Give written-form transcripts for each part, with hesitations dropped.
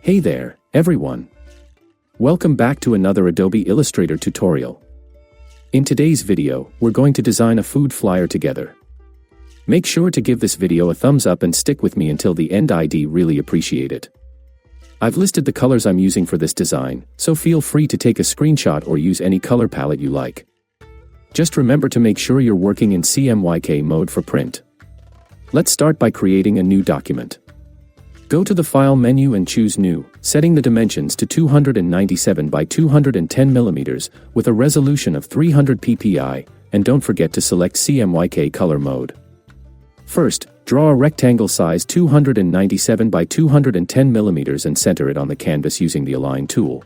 Hey there, everyone. Welcome back to another Adobe Illustrator tutorial. In today's video, we're going to design a food flyer together. Make sure to give this video a thumbs up and stick with me until the end. I'd really appreciate it. I've listed the colors I'm using for this design, so feel free to take a screenshot or use any color palette you like. Just remember to make sure you're working in CMYK mode for print. Let's start by creating a new document. Go to the File menu and choose New, setting the dimensions to 297 by 210 mm with a resolution of 300 ppi, and don't forget to select CMYK color mode. First, draw a rectangle size 297 by 210 mm and center it on the canvas using the Align tool.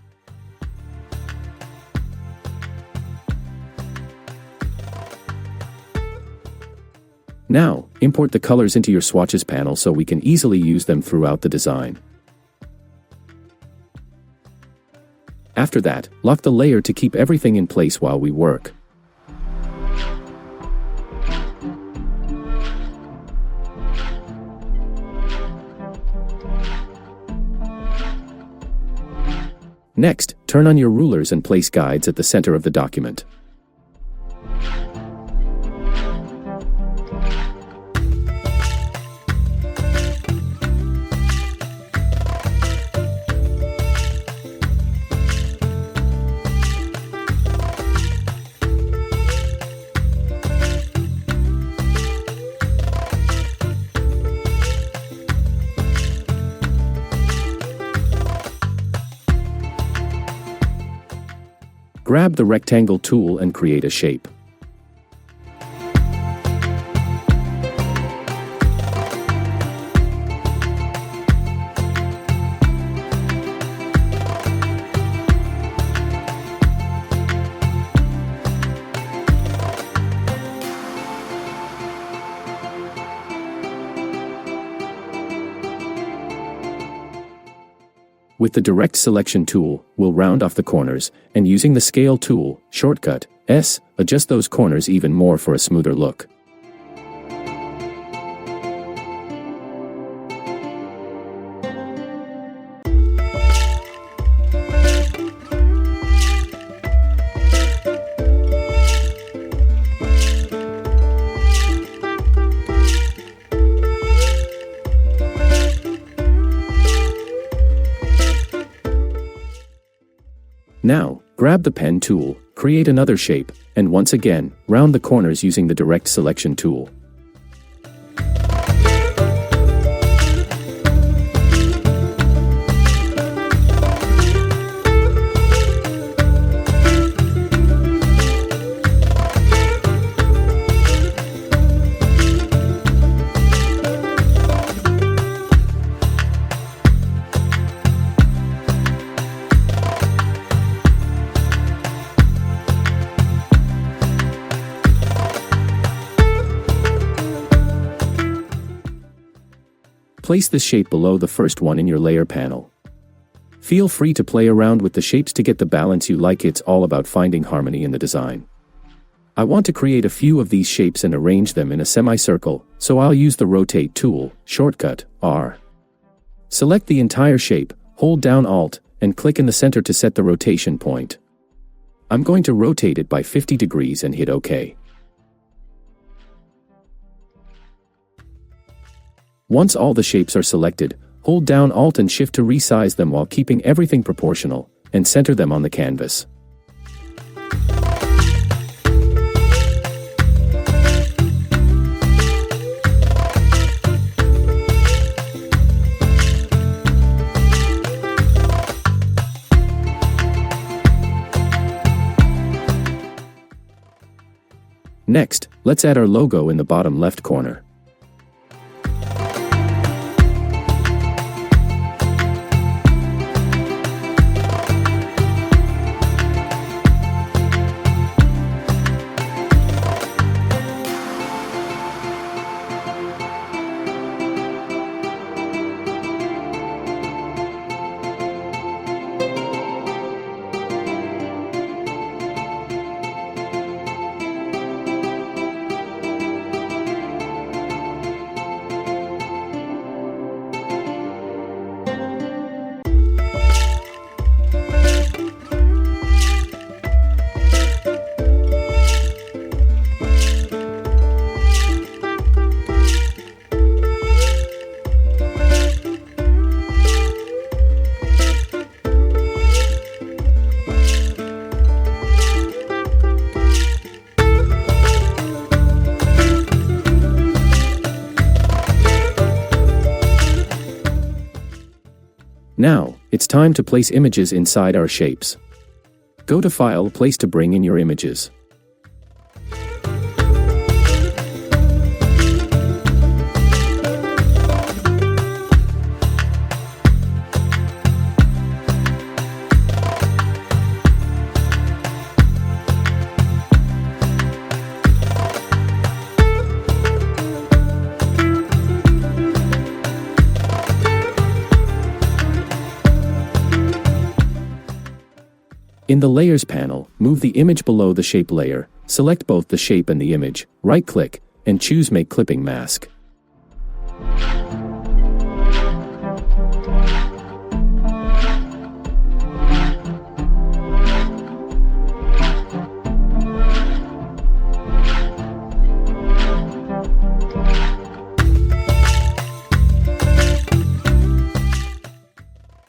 Now, import the colors into your swatches panel so we can easily use them throughout the design. After that, lock the layer to keep everything in place while we work. Next, turn on your rulers and place guides at the center of the document. Grab the rectangle tool and create a shape. With the Direct Selection tool, we'll round off the corners, and using the Scale tool, shortcut, S, adjust those corners even more for a smoother look. Now, grab the Pen tool, create another shape, and once again, round the corners using the Direct Selection tool. Place the shape below the first one in your layer panel. Feel free to play around with the shapes to get the balance you like. It's all about finding harmony in the design. I want to create a few of these shapes and arrange them in a semicircle, so I'll use the Rotate tool, shortcut, R. Select the entire shape, hold down Alt, and click in the center to set the rotation point. I'm going to rotate it by 50 degrees and hit OK. Once all the shapes are selected, hold down Alt and Shift to resize them while keeping everything proportional, and center them on the canvas. Next, let's add our logo in the bottom left corner. Now, it's time to place images inside our shapes. Go to File, Place to bring in your images. In the Layers panel, move the image below the shape layer, select both the shape and the image, right-click, and choose Make Clipping Mask.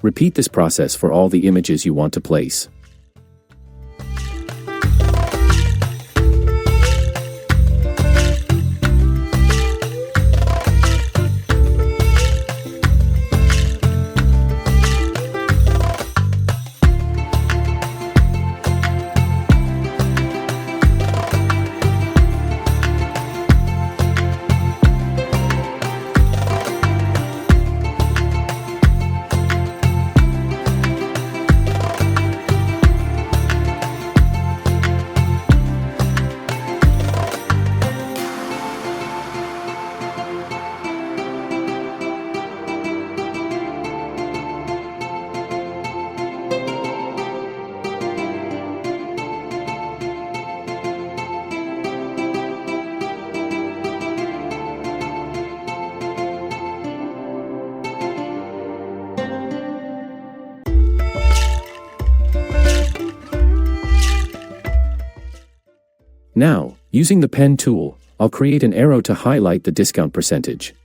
Repeat this process for all the images you want to place. Now, using the pen tool, I'll create an arrow to highlight the discount percentage.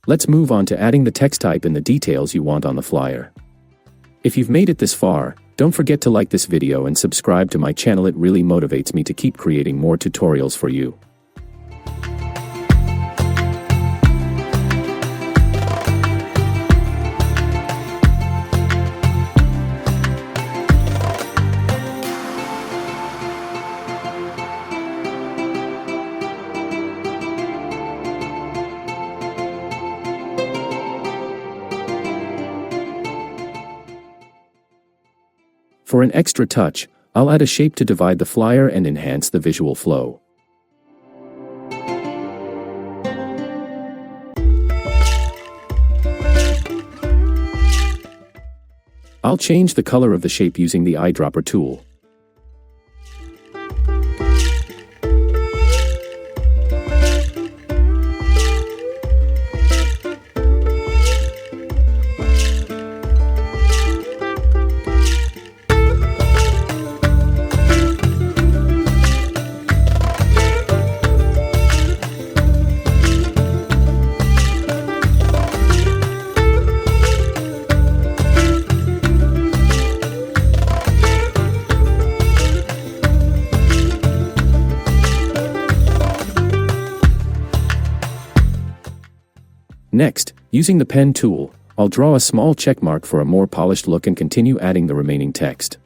Let's move on to adding the text type and the details you want on the flyer. If you've made it this far, don't forget to like this video and subscribe to my channel. It really motivates me to keep creating more tutorials for you. For an extra touch, I'll add a shape to divide the flyer and enhance the visual flow. I'll change the color of the shape using the eyedropper tool. Next, using the pen tool, I'll draw a small check mark for a more polished look and continue adding the remaining text.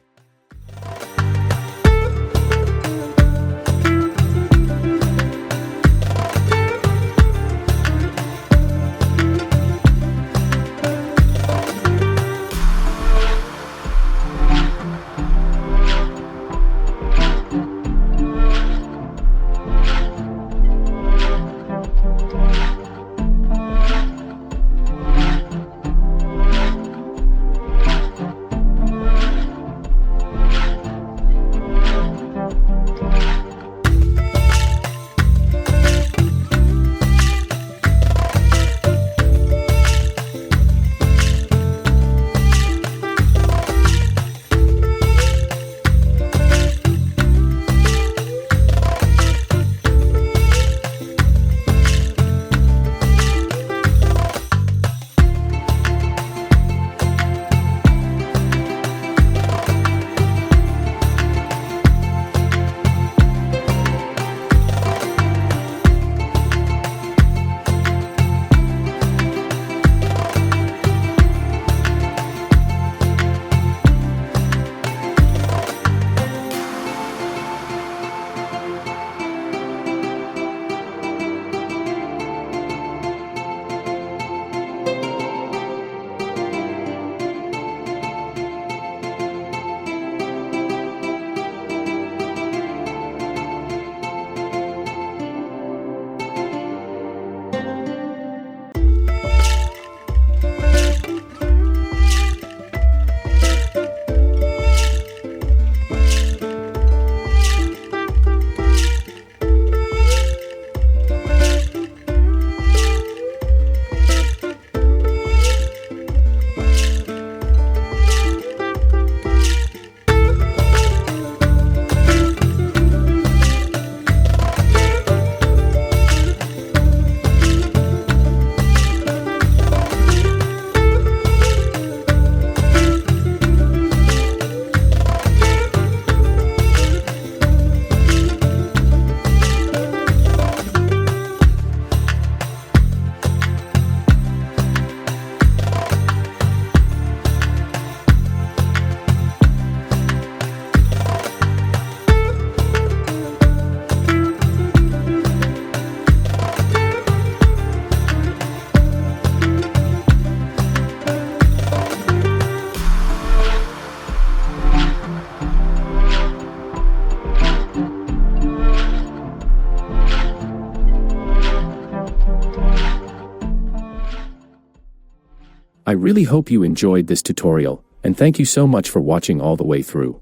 I really hope you enjoyed this tutorial, and thank you so much for watching all the way through.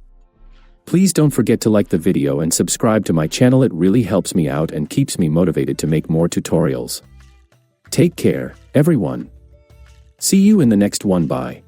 Please don't forget to like the video and subscribe to my channel. It really helps me out and keeps me motivated to make more tutorials. Take care, everyone. See you in the next one. Bye.